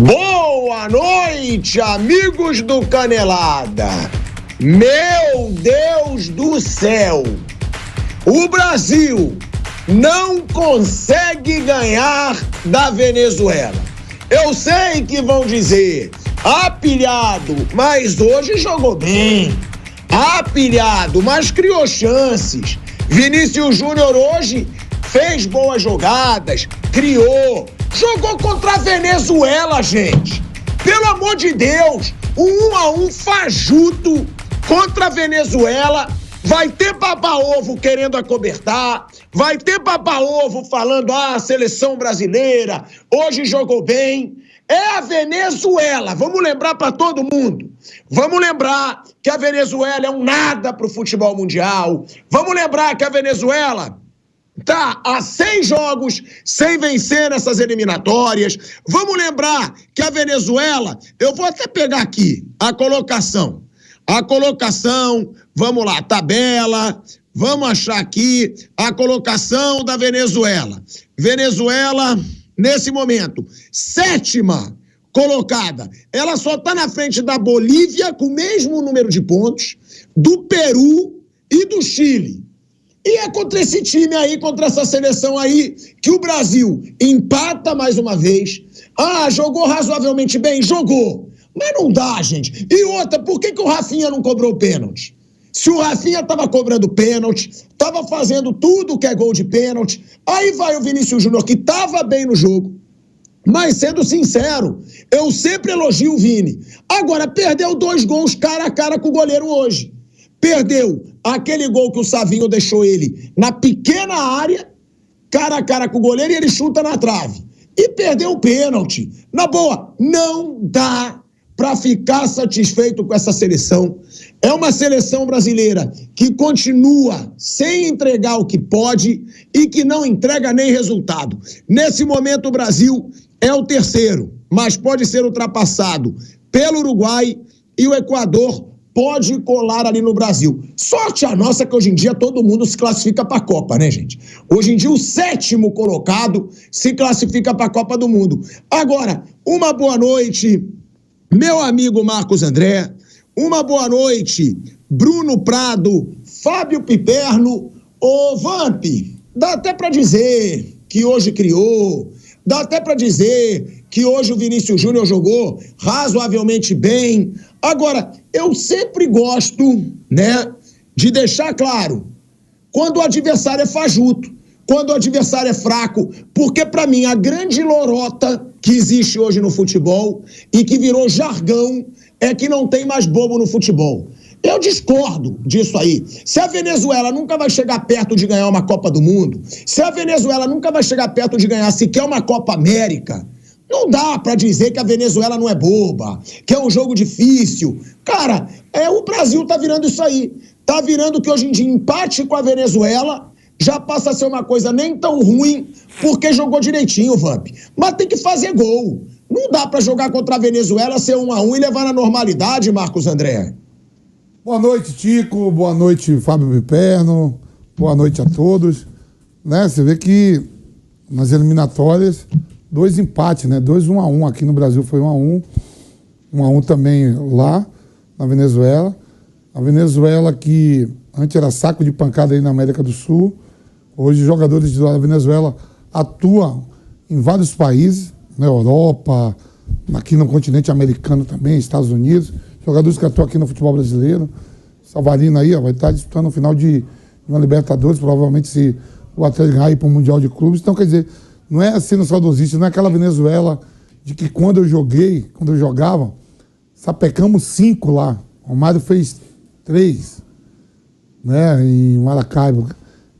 Boa noite, amigos do Canelada. Meu Deus do céu, o Brasil não consegue ganhar da Venezuela. Eu sei que vão dizer, pilhado, mas hoje jogou bem. Pilhado, mas criou chances. Vinícius Júnior hoje fez boas jogadas, criou. Jogou contra a Venezuela, gente. Pelo amor de Deus, um 1-1 fajuto contra a Venezuela. Vai ter baba-ovo querendo acobertar. Vai ter baba-ovo falando, seleção brasileira, hoje jogou bem. É a Venezuela. Vamos lembrar para todo mundo. Vamos lembrar que a Venezuela é um nada pro futebol mundial. Vamos lembrar que a Venezuela tá há 6 jogos sem vencer nessas eliminatórias. Vamos lembrar que a Venezuela, eu vou até pegar aqui a colocação. Vamos lá, tabela, vamos achar aqui a colocação da Venezuela. Venezuela, nesse momento, 7ª colocada. Ela só tá na frente da Bolívia com o mesmo número de pontos, do Peru e do Chile. E é contra esse time aí, contra essa seleção aí, que o Brasil empata mais uma vez. Jogou razoavelmente bem? Jogou. Mas não dá, gente. E outra, por que o Rafinha não cobrou pênalti? Se o Rafinha tava cobrando pênalti, tava fazendo tudo que é gol de pênalti, aí vai o Vinícius Júnior, que tava bem no jogo. Mas, sendo sincero, eu sempre elogio o Vini. Agora, perdeu 2 gols cara a cara com o goleiro hoje. Perdeu aquele gol que o Savinho deixou ele na pequena área, cara a cara com o goleiro, e ele chuta na trave. E perdeu o pênalti. Na boa, não dá para ficar satisfeito com essa seleção. É uma seleção brasileira que continua sem entregar o que pode e que não entrega nem resultado. Nesse momento, o Brasil é o 3º, mas pode ser ultrapassado pelo Uruguai, e o Equador pode colar ali no Brasil. Sorte a nossa que hoje em dia todo mundo se classifica para a Copa, né, gente? Hoje em dia o 7º colocado se classifica para a Copa do Mundo. Agora, uma boa noite, meu amigo Marcos André. Uma boa noite, Bruno Prado, Fábio Piperno. Ô, Vamp, dá até para dizer que hoje criou, dá até para dizer que hoje o Vinícius Júnior jogou razoavelmente bem. Agora, eu sempre gosto, né, de deixar claro, quando o adversário é fajuto, quando o adversário é fraco, porque para mim a grande lorota que existe hoje no futebol e que virou jargão é que não tem mais bobo no futebol. Eu discordo disso aí. Se a Venezuela nunca vai chegar perto de ganhar uma Copa do Mundo, se a Venezuela nunca vai chegar perto de ganhar sequer uma Copa América, não dá pra dizer que a Venezuela não é boba, que é um jogo difícil. Cara, o Brasil tá virando isso aí. Tá virando que hoje em dia empate com a Venezuela já passa a ser uma coisa nem tão ruim, porque jogou direitinho, Vamp. Mas tem que fazer gol. Não dá pra jogar contra a Venezuela, ser 1-1 e levar na normalidade, Marcos André. Boa noite, Tico. Boa noite, Fábio Piperno. Boa noite a todos. Né? Você vê que nas eliminatórias 2 empates, né? 1-1 aqui no Brasil foi 1-1. 1-1 também lá, na Venezuela. A Venezuela que antes era saco de pancada aí na América do Sul. Hoje os jogadores da Venezuela atuam em vários países, na Europa, aqui no continente americano também, Estados Unidos. Jogadores que atuam aqui no futebol brasileiro. Savarino aí, vai estar disputando o final de uma Libertadores, provavelmente se o Atlético ganhar para o Mundial de Clubes. Então, quer dizer, não é sendo saudosista, não é aquela Venezuela de que quando eu jogava, sapecamos 5 lá. O Mário fez 3, né, em Maracaibo.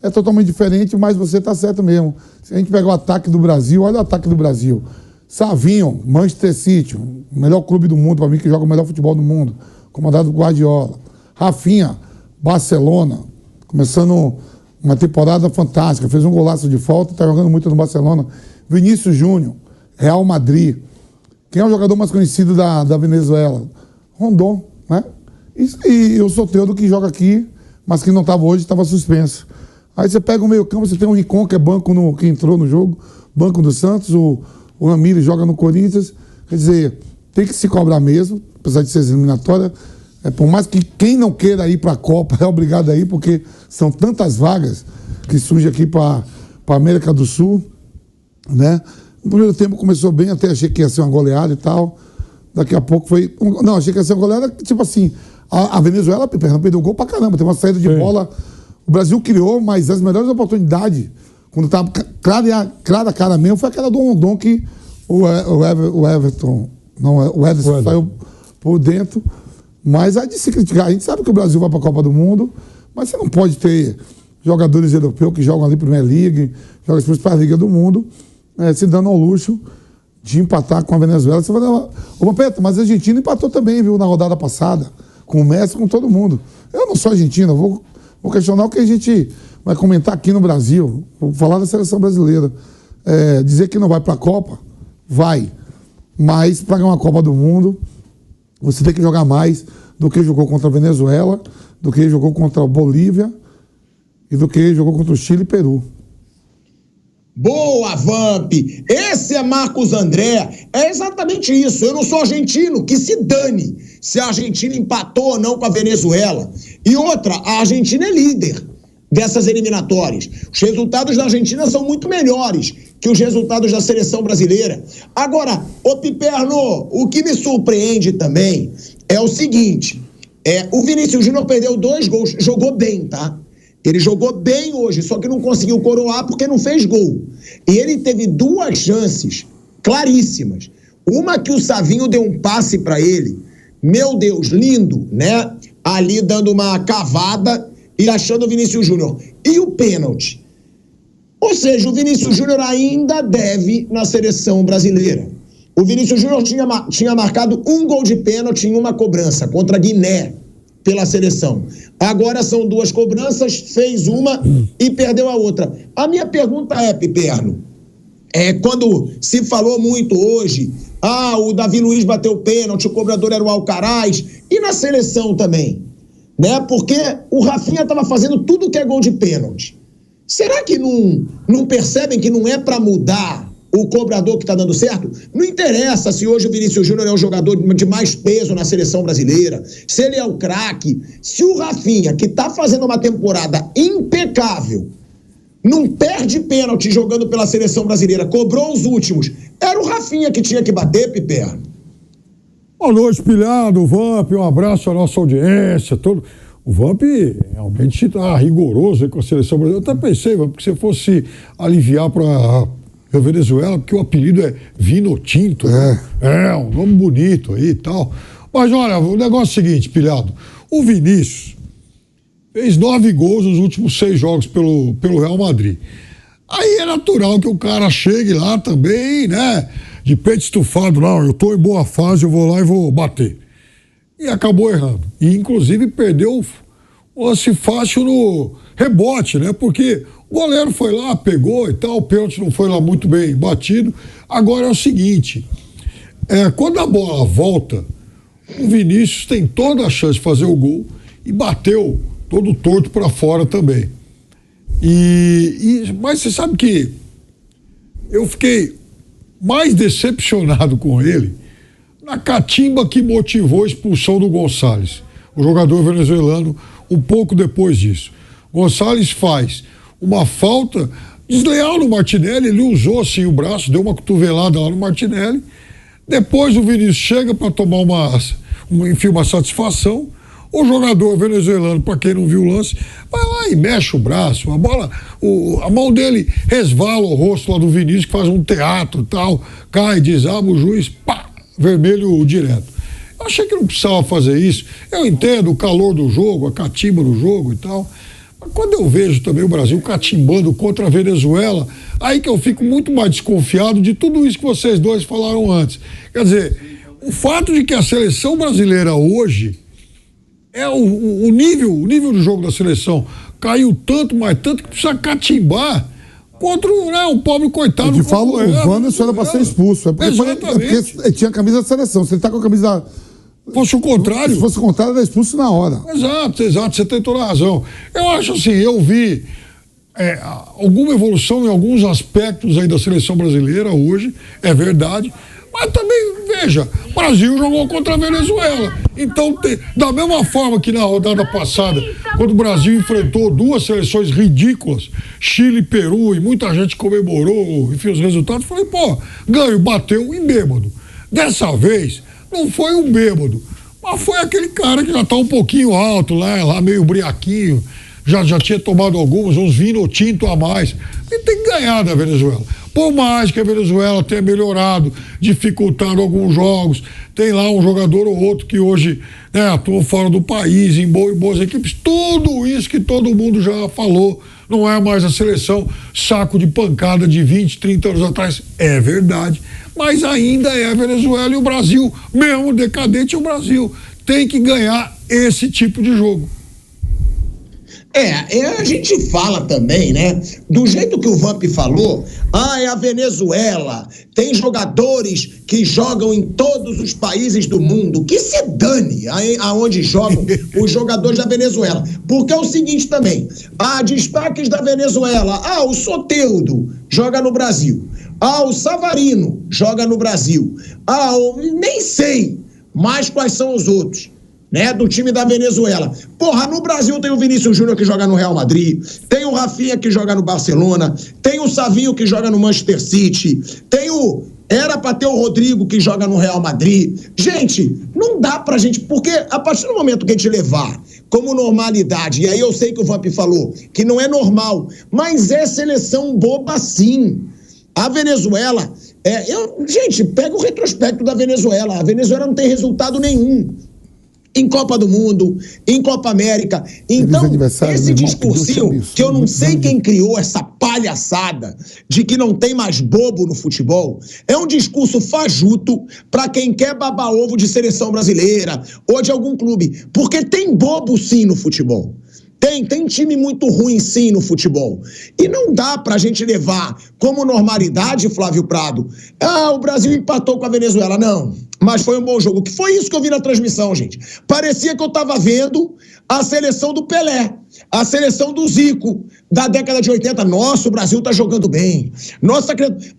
É totalmente diferente, mas você está certo mesmo. Se a gente pegar o ataque do Brasil, olha o ataque do Brasil. Savinho, Manchester City, o melhor clube do mundo, para mim, que joga o melhor futebol do mundo, comandado por Guardiola. Rafinha, Barcelona, começando uma temporada fantástica, fez um golaço de falta, está jogando muito no Barcelona. Vinícius Júnior, Real Madrid. Quem é o jogador mais conhecido da Venezuela? Rondon, né? E o Soteldo, que joga aqui, mas que não estava hoje, estava suspenso. Aí você pega o meio-campo, você tem o Rincon, que é banco que entrou no jogo, banco do Santos, o Ramires joga no Corinthians, Quer dizer, tem que se cobrar mesmo, apesar de ser eliminatória. Por mais que quem não queira ir para a Copa é obrigado a ir, porque são tantas vagas que surgem aqui para a América do Sul, né? No primeiro tempo começou bem, até achei que ia ser uma goleada e tal. Daqui a pouco foi... Não, achei que ia ser uma goleada, tipo assim, a Venezuela perdeu gol pra caramba, teve uma saída de bola. O Brasil criou, mas as melhores oportunidades, quando estava clara mesmo, foi aquela do Rondon que o Everton, não, o Ederson saiu por dentro. Mas há de se criticar. A gente sabe que o Brasil vai para a Copa do Mundo, mas você não pode ter jogadores europeus que jogam ali Premier League, jogam as principais ligas do mundo, se dando ao luxo de empatar com a Venezuela. Você vai dar mas a Argentina empatou também, viu, na rodada passada, com o Messi, com todo mundo. Eu não sou argentino, vou questionar o que a gente vai comentar aqui no Brasil, vou falar da seleção brasileira. Dizer que não vai para a Copa, vai, mas para ganhar uma Copa do Mundo, você tem que jogar mais do que jogou contra a Venezuela, do que jogou contra a Bolívia e do que jogou contra o Chile e Peru. Boa, Vamp! Esse é Marcos André. É exatamente isso. Eu não sou argentino, que se dane se a Argentina empatou ou não com a Venezuela. E outra, a Argentina é líder dessas eliminatórias. Os resultados da Argentina são muito melhores que os resultados da seleção brasileira. Agora, ô Piperno, o que me surpreende também é o seguinte, o Vinícius Júnior perdeu 2 gols, jogou bem, tá? Ele jogou bem hoje, só que não conseguiu coroar porque não fez gol. E ele teve 2 chances claríssimas. Uma que o Savinho deu um passe para ele, meu Deus, lindo, né? Ali dando uma cavada e achando o Vinícius Júnior. E o pênalti? Ou seja, o Vinícius Júnior ainda deve na seleção brasileira. O Vinícius Júnior tinha marcado 1 gol de pênalti em uma cobrança contra a Guiné pela seleção. Agora são 2 cobranças, fez uma e perdeu a outra. A minha pergunta é, Piperno, quando se falou muito hoje, o Davi Luiz bateu pênalti, o cobrador era o Alcaraz, e na seleção também, né? Porque o Rafinha estava fazendo tudo que é gol de pênalti. Será que não percebem que não é para mudar o cobrador que está dando certo? Não interessa se hoje o Vinícius Júnior é o jogador de mais peso na seleção brasileira, se ele é o craque. Se o Rafinha, que está fazendo uma temporada impecável, não perde pênalti jogando pela seleção brasileira, cobrou os últimos, era o Rafinha que tinha que bater, Piperno. Boa noite, Pilhado, Vamp, um abraço à nossa audiência, todo... O Vamp realmente está rigoroso aí com a seleção brasileira. Eu até pensei, Vamp, que você fosse aliviar para a Venezuela, porque o apelido é Vino Tinto. Um nome bonito aí e tal. Mas olha, o negócio é o seguinte, Pilhado. O Vinícius fez 9 gols nos últimos 6 jogos pelo Real Madrid. Aí é natural que o cara chegue lá também, né? De peito estufado, não, eu tô em boa fase, eu vou lá e vou bater. E acabou errando. E, inclusive, perdeu o lance fácil no rebote, né? Porque o goleiro foi lá, pegou e tal, o pênalti não foi lá muito bem batido. Agora é o seguinte, quando a bola volta, o Vinícius tem toda a chance de fazer o gol e bateu todo torto para fora também. Mas você sabe que eu fiquei mais decepcionado com ele na catimba que motivou a expulsão do Gonçalves, o jogador venezuelano, um pouco depois disso. Gonçalves faz uma falta desleal no Martinelli, ele usou assim o braço, deu uma cotovelada lá no Martinelli. Depois o Vinícius chega para tomar uma satisfação. O jogador venezuelano, para quem não viu o lance, vai lá e mexe o braço, a mão dele resvala o rosto lá do Vinícius, que faz um teatro e tal, cai, desaba o juiz, pá! Vermelho direto. Eu achei que não precisava fazer isso. Eu entendo o calor do jogo, a catimba do jogo e tal. Mas quando eu vejo também o Brasil catimbando contra a Venezuela, aí que eu fico muito mais desconfiado de tudo isso que vocês dois falaram antes. Quer dizer, o fato de que a seleção brasileira hoje o nível do jogo da seleção caiu tanto, mas tanto que precisa catimbar contra um pobre coitado. Eu te falo, o Wanderson era para ser expulso. Porque ele tinha a camisa da seleção. Se ele tá com a camisa... Fosse o contrário. Se fosse o contrário, era expulso na hora. Exato, você tem toda a razão. Eu acho assim, eu vi alguma evolução em alguns aspectos aí da seleção brasileira hoje, é verdade, Mas também, veja, o Brasil jogou contra a Venezuela. Então, da mesma forma que na rodada passada, quando o Brasil enfrentou duas seleções ridículas, Chile e Peru, e muita gente comemorou, enfim, os resultados, falei, pô, ganho, bateu em bêbado. Dessa vez, não foi um bêbado, mas foi aquele cara que já tá um pouquinho alto lá meio briaquinho, já tinha tomado alguns, uns vinho tinto a mais. E tem que ganhar da Venezuela. Por mais que a Venezuela tenha melhorado, dificultado alguns jogos, tem lá um jogador ou outro que hoje, né, atua fora do país, em boas equipes, tudo isso que todo mundo já falou, não é mais a seleção saco de pancada de 20, 30 anos atrás. É verdade, mas ainda é a Venezuela, e o Brasil, mesmo decadente, o Brasil tem que ganhar esse tipo de jogo. A gente fala também, né, do jeito que o Vamp falou, é a Venezuela, tem jogadores que jogam em todos os países do mundo, que se dane aonde jogam os jogadores da Venezuela, porque é o seguinte também, destaques da Venezuela, o Soteldo joga no Brasil, o Savarino joga no Brasil, nem sei mais quais são os outros, né, do time da Venezuela. Porra, no Brasil tem o Vinícius Júnior que joga no Real Madrid, tem o Rafinha que joga no Barcelona, tem o Savinho que joga no Manchester City, era pra ter o Rodrigo que joga no Real Madrid. Gente, não dá pra gente, porque a partir do momento que a gente levar como normalidade, e aí eu sei que o Vamp falou que não é normal, mas é seleção boba sim. A Venezuela, gente, pega o retrospecto da Venezuela, a Venezuela não tem resultado nenhum em Copa do Mundo, em Copa América. Então, esse discursinho, que eu não sei quem criou essa palhaçada de que não tem mais bobo no futebol, é um discurso fajuto para quem quer babar ovo de seleção brasileira ou de algum clube, porque tem bobo sim no futebol. Tem time muito ruim sim no futebol. E não dá pra gente levar como normalidade, Flávio Prado, o Brasil empatou com a Venezuela. Não, mas foi um bom jogo. Que foi isso que eu vi na transmissão, gente. Parecia que eu tava vendo a seleção do Pelé, a seleção do Zico, da década de 80. Nossa, o Brasil tá jogando bem. Nossa,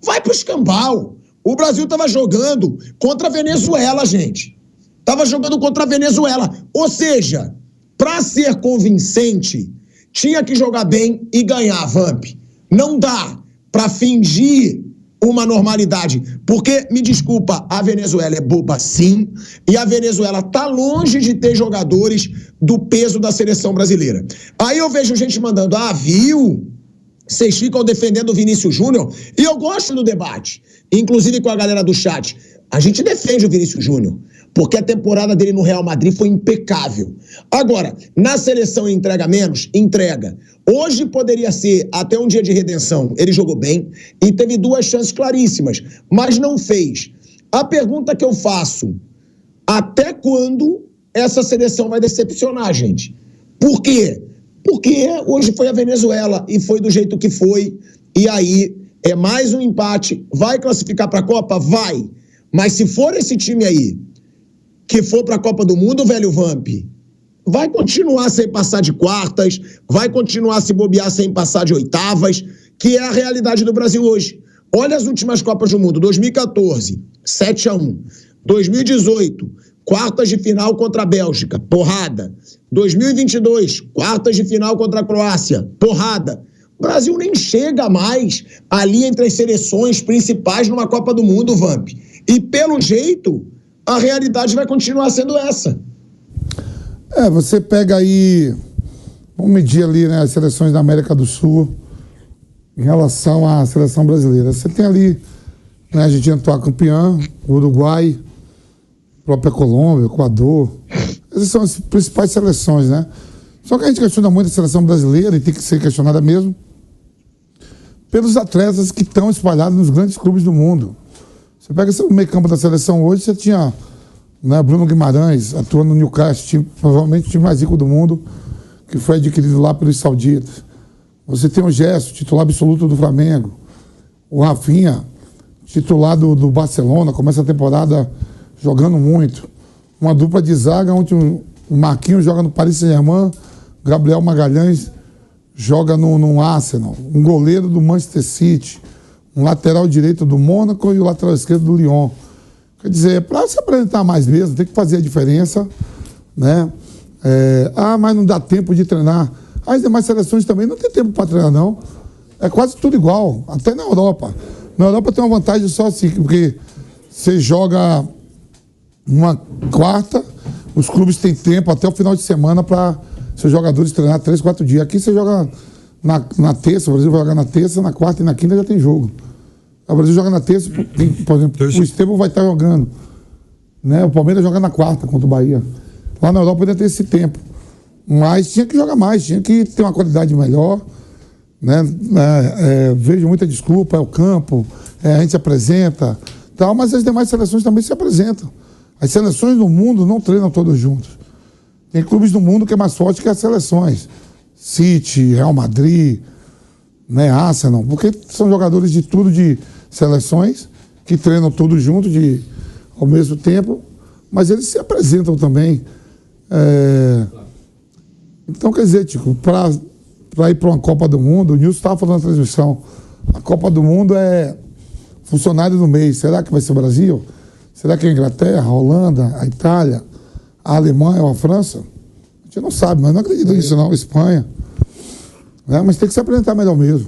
vai pro escambau. O Brasil tava jogando contra a Venezuela, gente. Tava jogando contra a Venezuela. Ou seja, para ser convincente, tinha que jogar bem e ganhar, Vamp. Não dá para fingir uma normalidade, porque, me desculpa, a Venezuela é boba sim, e a Venezuela tá longe de ter jogadores do peso da seleção brasileira. Aí eu vejo gente mandando, viu? Vocês ficam defendendo o Vinícius Júnior, e eu gosto do debate, inclusive com a galera do chat. A gente defende o Vinícius Júnior, porque a temporada dele no Real Madrid foi impecável. Agora, na seleção entrega menos? Entrega. Hoje poderia ser até um dia de redenção. Ele jogou bem e teve 2 chances claríssimas, mas não fez. A pergunta que eu faço, até quando essa seleção vai decepcionar, gente? Por quê? Porque hoje foi a Venezuela e foi do jeito que foi, e aí é mais um empate. Vai classificar para a Copa? Vai. Mas se for esse time aí que for para a Copa do Mundo, velho Vamp, vai continuar sem passar de quartas, vai continuar se bobear sem passar de oitavas, que é a realidade do Brasil hoje. Olha as últimas Copas do Mundo, 2014, 7-1, 2018, quartas de final contra a Bélgica, porrada, 2022, quartas de final contra a Croácia, porrada. O Brasil nem chega mais ali entre as seleções principais numa Copa do Mundo, Vamp. E pelo jeito, a realidade vai continuar sendo essa. Você pega aí, vamos medir ali, né, as seleções da América do Sul em relação à seleção brasileira. Você tem ali, né, a Argentina atual campeã, o Uruguai, a própria Colômbia, Equador. Essas são as principais seleções, né? Só que a gente questiona muito a seleção brasileira, e tem que ser questionada mesmo, pelos atletas que estão espalhados nos grandes clubes do mundo. Você pega o meio campo da seleção hoje, você tinha, né, Bruno Guimarães atuando no Newcastle, provavelmente o time mais rico do mundo, que foi adquirido lá pelos sauditas. Você tem o Gerson, titular absoluto do Flamengo. O Rafinha, titular do Barcelona, começa a temporada jogando muito. Uma dupla de zaga, onde o Marquinhos joga no Paris Saint-Germain, Gabriel Magalhães joga no Arsenal. Um goleiro do Manchester City. Um lateral direito do Mônaco e o lateral esquerdo do Lyon. Quer dizer, para se apresentar mais mesmo, tem que fazer a diferença, né? Mas não dá tempo de treinar. As demais seleções também não tem tempo para treinar, não. É quase tudo igual, até na Europa. Na Europa tem uma vantagem só assim, porque você joga uma quarta, os clubes têm tempo até o final de semana para seus jogadores treinar 3, 4 dias. Aqui você joga na terça, o Brasil vai jogar na terça, na quarta e na quinta já tem jogo. O Brasil joga na terça, por exemplo, o Estevão vai estar jogando. Né? O Palmeiras joga na quarta contra o Bahia. Lá na Europa ainda tem esse tempo. Mas tinha que jogar mais, tinha que ter uma qualidade melhor. Né? Vejo muita desculpa, é o campo, a gente se apresenta, tal, mas as demais seleções também se apresentam. As seleções do mundo não treinam todos juntos. Tem clubes do mundo que é mais forte que as seleções. City, Real Madrid, né, Arsenal, porque são jogadores de tudo de seleções que treinam todos juntos ao mesmo tempo, mas eles se apresentam também. Então, quer dizer, Tico, para ir para uma Copa do Mundo, o Nilson estava falando na transmissão, a Copa do Mundo é funcionário do mês. Será que vai ser o Brasil? Será que é a Inglaterra, a Holanda, a Itália, a Alemanha ou a França? A gente não sabe, mas não acredito nisso não, Espanha. Mas tem que se apresentar melhor mesmo.